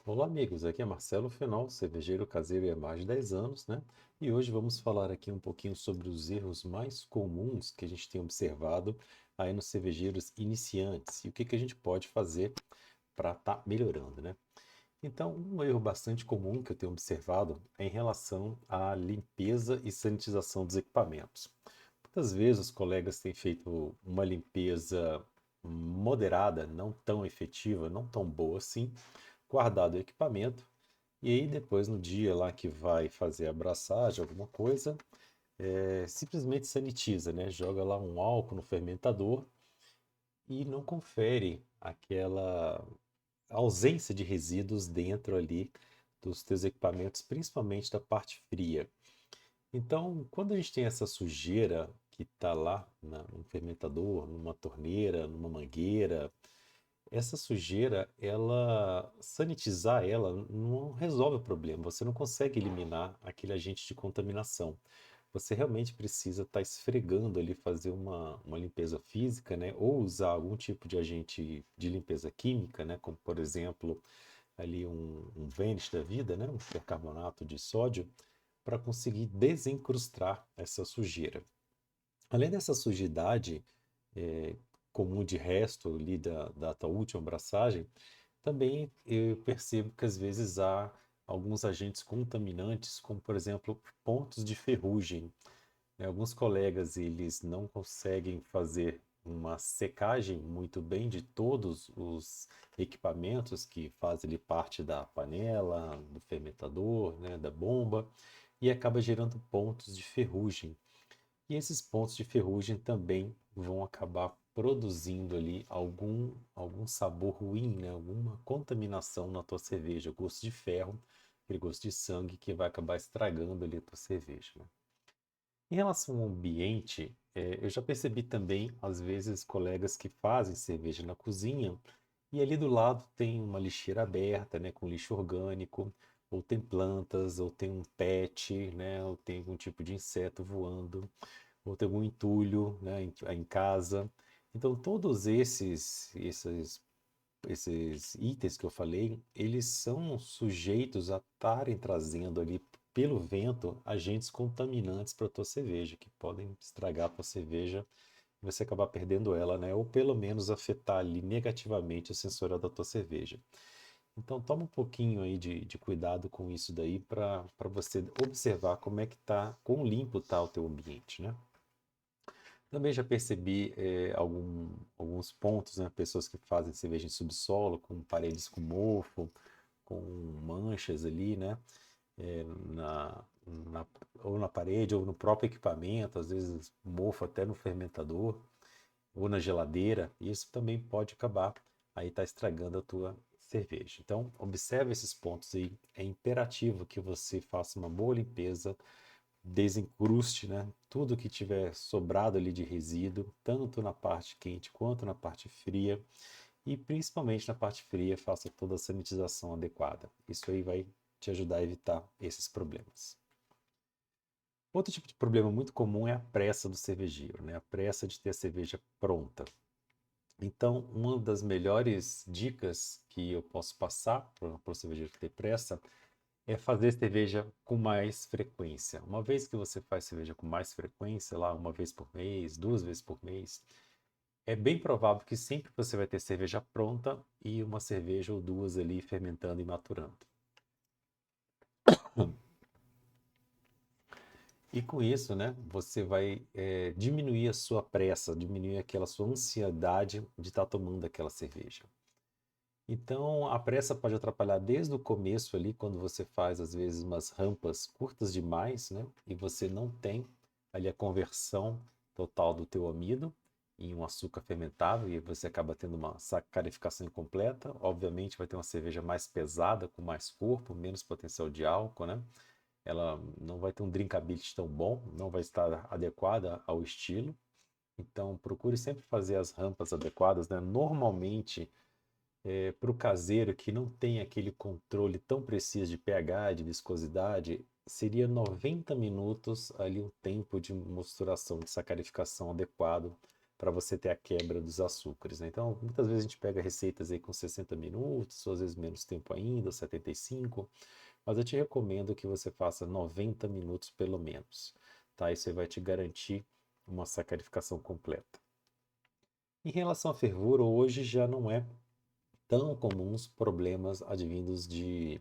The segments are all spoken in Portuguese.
Olá, amigos. Aqui é Marcelo Fenol, cervejeiro caseiro há mais de 10 anos, né? E hoje vamos falar aqui um pouquinho sobre os erros mais comuns que a gente tem observado aí nos cervejeiros iniciantes e o que que a gente pode fazer para estar melhorando, né? Então, um erro bastante comum que eu tenho observado é em relação à limpeza e sanitização dos equipamentos. Muitas vezes os colegas têm feito uma limpeza moderada, não tão efetiva, não tão boa assim, guardado o equipamento, e aí depois no dia lá que vai fazer a abraçagem, alguma coisa, simplesmente sanitiza, né? Joga lá um álcool no fermentador e não confere aquela ausência de resíduos dentro ali dos teus equipamentos, principalmente da parte fria. Então, quando a gente tem essa sujeira que está lá no fermentador, numa torneira, numa mangueira, essa sujeira, ela sanitizar ela não resolve o problema. Você não consegue eliminar aquele agente de contaminação. Você realmente precisa estar esfregando ali, fazer uma limpeza física, né? Ou usar algum tipo de agente de limpeza química, né? Como por exemplo ali um Vanish da vida, né? Um percarbonato de sódio, para conseguir desencrustar essa sujeira. Além dessa sujidade eh, comum de resto ali da tua última abraçagem, também eu percebo que às vezes há alguns agentes contaminantes, como por exemplo pontos de ferrugem. Alguns colegas eles não conseguem fazer uma secagem muito bem de todos os equipamentos que fazem ali parte da panela, do fermentador, né, da bomba, e acaba gerando pontos de ferrugem. E esses pontos de ferrugem também vão acabar produzindo ali algum sabor ruim, né? Alguma contaminação na tua cerveja, gosto de ferro, aquele gosto de sangue que vai acabar estragando ali a tua cerveja, né? Em relação ao ambiente, eu já percebi também, às vezes, colegas que fazem cerveja na cozinha e ali do lado tem uma lixeira aberta, né, com lixo orgânico, ou tem plantas, ou tem um pet, né, ou tem algum tipo de inseto voando ou tem algum entulho, né, em casa. Então, todos esses itens que eu falei, eles são sujeitos a estarem trazendo ali pelo vento agentes contaminantes para a tua cerveja, que podem estragar a tua cerveja e você acabar perdendo ela, né? Ou pelo menos afetar ali negativamente o sensorial da tua cerveja. Então toma um pouquinho aí de cuidado com isso daí para você observar como é que tá, quão limpo tá o teu ambiente, né? Também já percebi alguns pontos, né? Pessoas que fazem cerveja em subsolo, com paredes com mofo, com manchas ali, né? eh, na, ou na parede, ou no próprio equipamento, às vezes mofo até no fermentador, ou na geladeira. Isso também pode acabar aí tá estragando a tua cerveja. Então, observe esses pontos aí. É imperativo que você faça uma boa limpeza, desencruste, né? Tudo que tiver sobrado ali de resíduo, tanto na parte quente quanto na parte fria, e principalmente na parte fria, faça toda a sanitização adequada. Isso aí vai te ajudar a evitar esses problemas. Outro tipo de problema muito comum é a pressa do cervejeiro, né? A pressa de ter a cerveja pronta. Então, uma das melhores dicas que eu posso passar para o cervejeiro que tem pressa é fazer cerveja com mais frequência. Uma vez que você faz cerveja com mais frequência, lá uma vez por mês, duas vezes por mês, é bem provável que sempre você vai ter cerveja pronta e uma cerveja ou duas ali fermentando e maturando. E com isso, né, você vai diminuir a sua pressa, diminuir aquela sua ansiedade de estar tomando aquela cerveja. Então, a pressa pode atrapalhar desde o começo ali, quando você faz às vezes umas rampas curtas demais, né? E você não tem ali a conversão total do teu amido em um açúcar fermentável e você acaba tendo uma sacarificação incompleta. Obviamente vai ter uma cerveja mais pesada, com mais corpo, menos potencial de álcool, né? Ela não vai ter um drinkability tão bom, não vai estar adequada ao estilo. Então, procure sempre fazer as rampas adequadas, né? Normalmente para o caseiro que não tem aquele controle tão preciso de pH, de viscosidade, seria 90 minutos ali o tempo de mosturação, de sacarificação adequado para você ter a quebra dos açúcares, né? Então, muitas vezes a gente pega receitas aí com 60 minutos, ou às vezes menos tempo ainda, 75, mas eu te recomendo que você faça 90 minutos pelo menos, tá? Isso aí vai te garantir uma sacarificação completa. Em relação à fervura, hoje já não é tão comuns problemas advindos de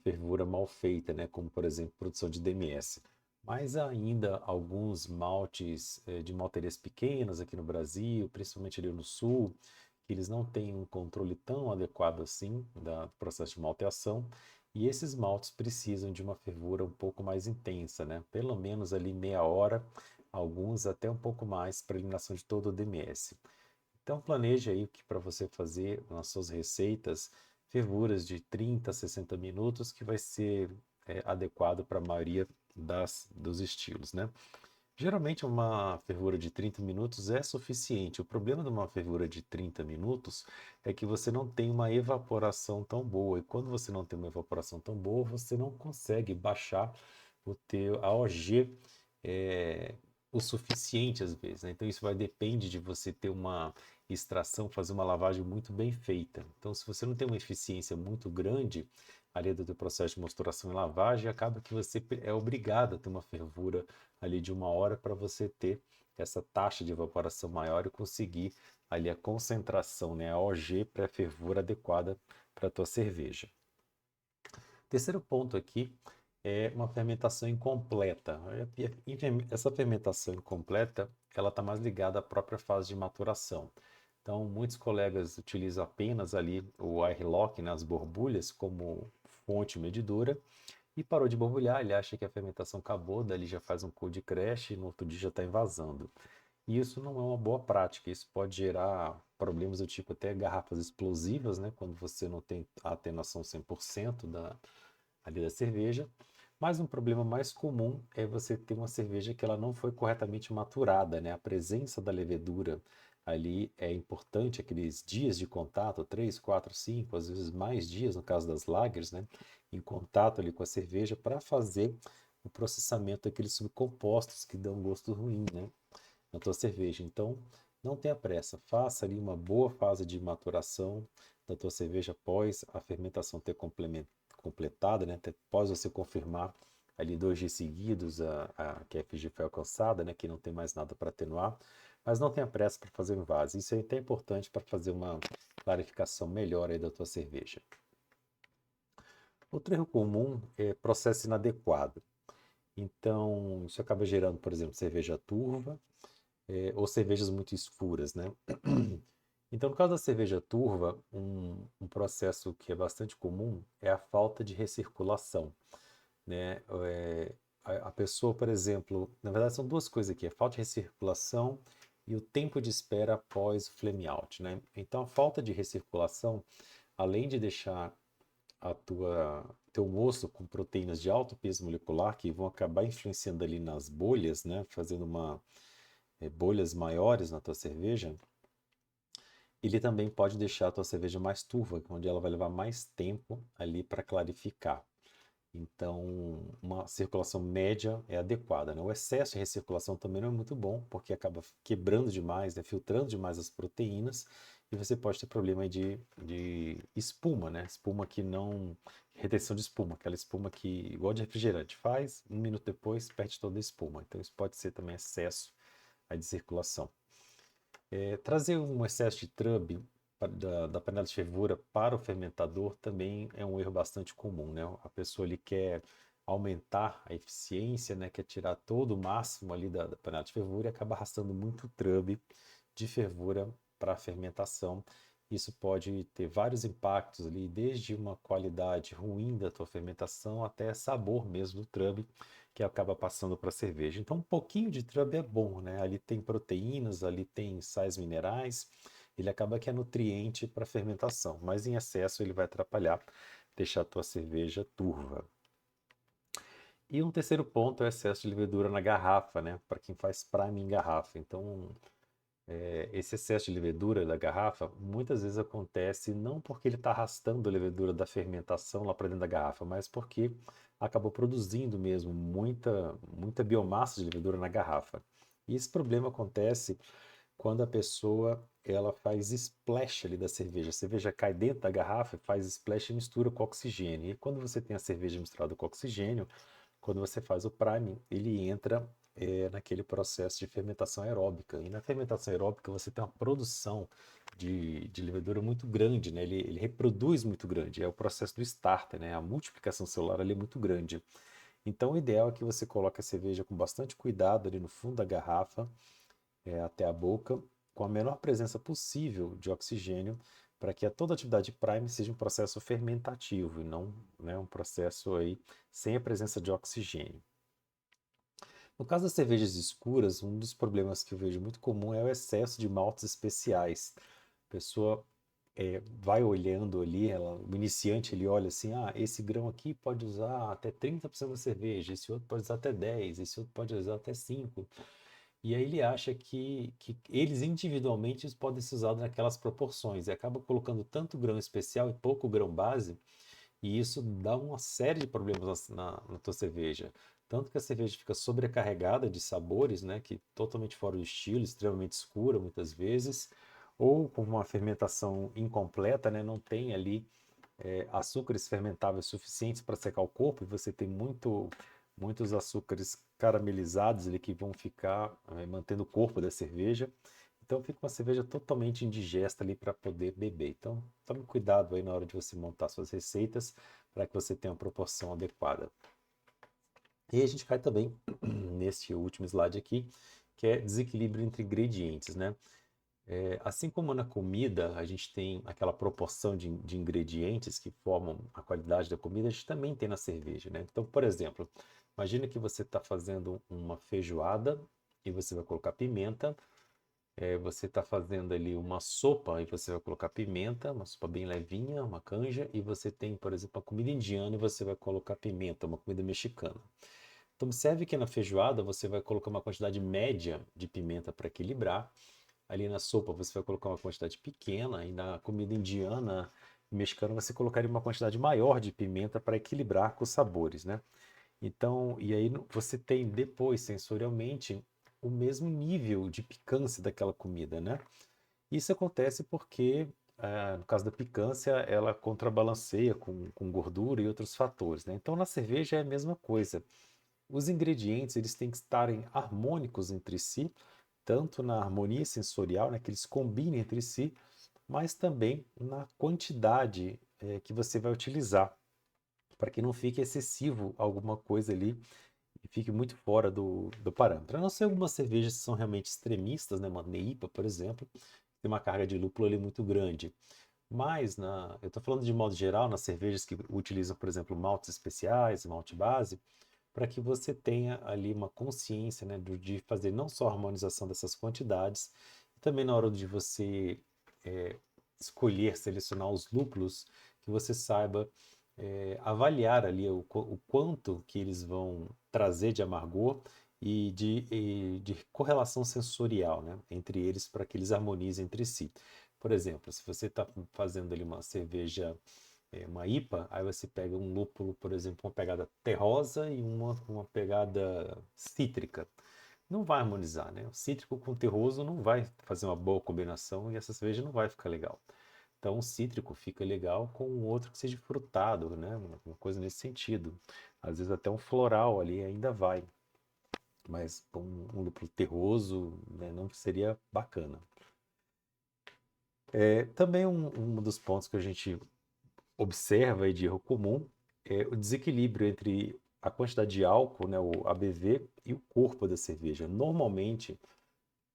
fervura mal feita, né? Como, por exemplo, produção de DMS. Mas ainda alguns maltes de malterias pequenas aqui no Brasil, principalmente ali no sul, que eles não têm um controle tão adequado assim do processo de malteação, e esses maltes precisam de uma fervura um pouco mais intensa, né? Pelo menos ali meia hora, alguns até um pouco mais para eliminação de todo o DMS. Então planeje aí que para você fazer nas suas receitas fervuras de 30 a 60 minutos, que vai ser adequado para a maioria dos estilos, né? Geralmente uma fervura de 30 minutos é suficiente. O problema de uma fervura de 30 minutos é que você não tem uma evaporação tão boa. E quando você não tem uma evaporação tão boa, você não consegue baixar o teu AOG é, o suficiente às vezes, né? Então isso vai depende de você ter uma extração, fazer uma lavagem muito bem feita. Então se você não tem uma eficiência muito grande ali do teu processo de mosturação e lavagem, acaba que você é obrigado a ter uma fervura ali de uma hora para você ter essa taxa de evaporação maior e conseguir ali a concentração, né, a OG para a fervura adequada para a tua cerveja. Terceiro ponto aqui é uma fermentação incompleta. Essa fermentação incompleta, ela está mais ligada à própria fase de maturação. Então, muitos colegas utilizam apenas ali o air lock, né, as borbulhas, como fonte medidora, e parou de borbulhar, ele acha que a fermentação acabou, daí já faz um cold crash e no outro dia já está invasando. E isso não é uma boa prática, isso pode gerar problemas do tipo até garrafas explosivas, né, quando você não tem a atenuação 100% ali da cerveja. Mas um problema mais comum é você ter uma cerveja que ela não foi corretamente maturada, né? A presença da levedura ali é importante, aqueles dias de contato, 3, 4, 5, às vezes mais dias, no caso das lagers, né? Em contato ali com a cerveja para fazer o processamento daqueles subcompostos que dão gosto ruim, né? Na tua cerveja. Então, não tenha pressa, faça ali uma boa fase de maturação da tua cerveja após a fermentação ter completada, né? Após você confirmar ali 2 dias seguidos que a FG foi alcançada, né? Que não tem mais nada para atenuar, mas não tenha pressa para fazer o invase. Isso é até importante para fazer uma clarificação melhor aí da tua cerveja. Outro erro comum é processo inadequado. Então, isso acaba gerando, por exemplo, cerveja turva, ou cervejas muito escuras, né? Então, no caso da cerveja turva, um processo que é bastante comum é a falta de recirculação, né? A pessoa, por exemplo, na verdade são duas coisas aqui, a falta de recirculação e o tempo de espera após o flame out, né? Então, a falta de recirculação, além de deixar teu moço com proteínas de alto peso molecular que vão acabar influenciando ali nas bolhas, né? Fazendo bolhas maiores na tua cerveja, ele também pode deixar a tua cerveja mais turva, onde ela vai levar mais tempo ali para clarificar. Então, uma circulação média é adequada, né? O excesso de recirculação também não é muito bom, porque acaba quebrando demais, né? Filtrando demais as proteínas, e você pode ter problema de espuma, né? Espuma que não... Retenção de espuma, aquela espuma que, igual de refrigerante, faz, 1 minuto depois perde toda a espuma. Então, isso pode ser também excesso aí de circulação. Trazer um excesso de trub da panela de fervura para o fermentador também é um erro bastante comum, né? A pessoa ali quer aumentar a eficiência, né? Quer tirar todo o máximo ali da panela de fervura e acaba arrastando muito trub de fervura para a fermentação. Isso pode ter vários impactos ali, desde uma qualidade ruim da tua fermentação até sabor mesmo do trub, que acaba passando para a cerveja. Então, um pouquinho de trub é bom, né? Ali tem proteínas, ali tem sais minerais, ele acaba que é nutriente para a fermentação, mas em excesso ele vai atrapalhar, deixar a tua cerveja turva. E um terceiro ponto é o excesso de levedura na garrafa, né? Para quem faz prime em garrafa. Então, esse excesso de levedura da garrafa muitas vezes acontece não porque ele está arrastando a levedura da fermentação lá para dentro da garrafa, mas porque acabou produzindo mesmo muita biomassa de levedura na garrafa. E esse problema acontece quando a pessoa ela faz splash ali da cerveja. A cerveja cai dentro da garrafa, faz splash e mistura com oxigênio. E quando você tem a cerveja misturada com oxigênio, quando você faz o priming, ele entra naquele processo de fermentação aeróbica. E na fermentação aeróbica você tem uma produção de levedura muito grande, né? Ele reproduz muito grande. É o processo do starter, né? A multiplicação celular ali é muito grande. Então o ideal é que você coloque a cerveja com bastante cuidado ali no fundo da garrafa, até a boca, com a menor presença possível de oxigênio, para que toda atividade prime seja um processo fermentativo e não, né, um processo aí sem a presença de oxigênio. No caso das cervejas escuras, um dos problemas que eu vejo muito comum é o excesso de maltes especiais. A pessoa vai olhando ali, o iniciante ele olha assim, esse grão aqui pode usar até 30% da cerveja, esse outro pode usar até 10, esse outro pode usar até 5. E aí ele acha que eles individualmente podem ser usados naquelas proporções e acaba colocando tanto grão especial e pouco grão base, e isso dá uma série de problemas na tua cerveja. Tanto que a cerveja fica sobrecarregada de sabores, né, que totalmente fora do estilo, extremamente escura muitas vezes, ou com uma fermentação incompleta, né, não tem ali açúcares fermentáveis suficientes para secar o corpo, e você tem muitos açúcares caramelizados ali que vão ficar mantendo o corpo da cerveja. Então fica uma cerveja totalmente indigesta ali para poder beber. Então tome cuidado aí na hora de você montar suas receitas para que você tenha uma proporção adequada. E a gente cai também neste último slide aqui, que é desequilíbrio entre ingredientes, né? Assim como na comida a gente tem aquela proporção de ingredientes que formam a qualidade da comida, a gente também tem na cerveja, né? Então, por exemplo, imagina que você está fazendo uma feijoada e você vai colocar pimenta. Você está fazendo ali uma sopa e você vai colocar pimenta, uma sopa bem levinha, uma canja, e você tem, por exemplo, a comida indiana e você vai colocar pimenta, uma comida mexicana. Então, observe que na feijoada você vai colocar uma quantidade média de pimenta para equilibrar. Ali na sopa você vai colocar uma quantidade pequena, e na comida indiana e mexicana você colocaria uma quantidade maior de pimenta para equilibrar com os sabores, né? Então, e aí você tem depois, sensorialmente, o mesmo nível de picância daquela comida, né? Isso acontece porque, no caso da picância, ela contrabalanceia com gordura e outros fatores, né? Então, na cerveja é a mesma coisa. Os ingredientes, eles têm que estarem harmônicos entre si, tanto na harmonia sensorial, né, que eles combinem entre si, mas também na quantidade que você vai utilizar, para que não fique excessivo alguma coisa ali e fique muito fora do parâmetro. A não ser algumas cervejas que são realmente extremistas, né, uma Neipa, por exemplo, tem uma carga de lúpulo ali muito grande. Mas eu estou falando de modo geral, nas cervejas que utilizam, por exemplo, maltes especiais, malte base, para que você tenha ali uma consciência, né, de fazer não só a harmonização dessas quantidades, e também na hora de você é, escolher, selecionar os lúpulos, que você saiba avaliar ali o quanto que eles vão trazer de amargor e de correlação sensorial, né, entre eles, para que eles harmonizem entre si. Por exemplo, se você está fazendo ali uma cerveja, uma IPA, aí você pega um lúpulo, por exemplo, uma pegada terrosa e uma pegada cítrica. Não vai harmonizar, né? O cítrico com o terroso não vai fazer uma boa combinação e essa cerveja não vai ficar legal. Então, o cítrico fica legal com o outro que seja frutado, né? Uma coisa nesse sentido. Às vezes até um floral ali ainda vai, mas um lúpulo terroso, né, não seria bacana. Também um dos pontos que a gente observa aí de erro comum é o desequilíbrio entre a quantidade de álcool, né, o ABV, e o corpo da cerveja. Normalmente,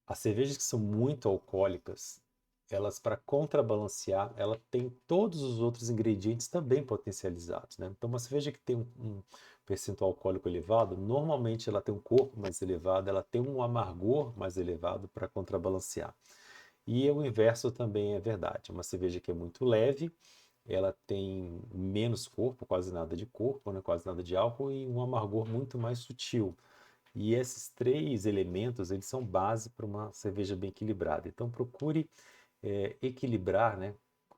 as cervejas que são muito alcoólicas, elas, para contrabalancear, ela tem todos os outros ingredientes também potencializados, né? Então, uma cerveja que tem um percentual alcoólico elevado, normalmente ela tem um corpo mais elevado, ela tem um amargor mais elevado para contrabalancear. E o inverso também é verdade. Uma cerveja que é muito leve, ela tem menos corpo, quase nada de corpo, né? Quase nada de álcool, e um amargor muito mais sutil. E esses três elementos, eles são base para uma cerveja bem equilibrada. Então procure equilibrar, né,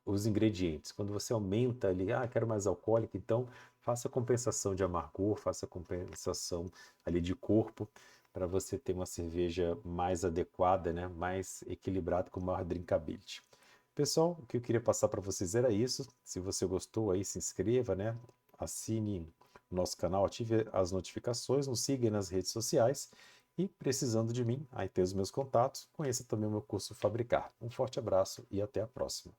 os ingredientes. Quando você aumenta ali, quero mais alcoólico, então faça compensação de amargor, faça compensação ali de corpo, para você ter uma cerveja mais adequada, né? Mais equilibrada, com maior drinkability. Pessoal, o que eu queria passar para vocês era isso. Se você gostou aí, se inscreva, né? Assine o nosso canal, ative as notificações, nos siga aí nas redes sociais e precisando de mim, aí tem os meus contatos, conheça também o meu curso Fabricar. Um forte abraço e até a próxima.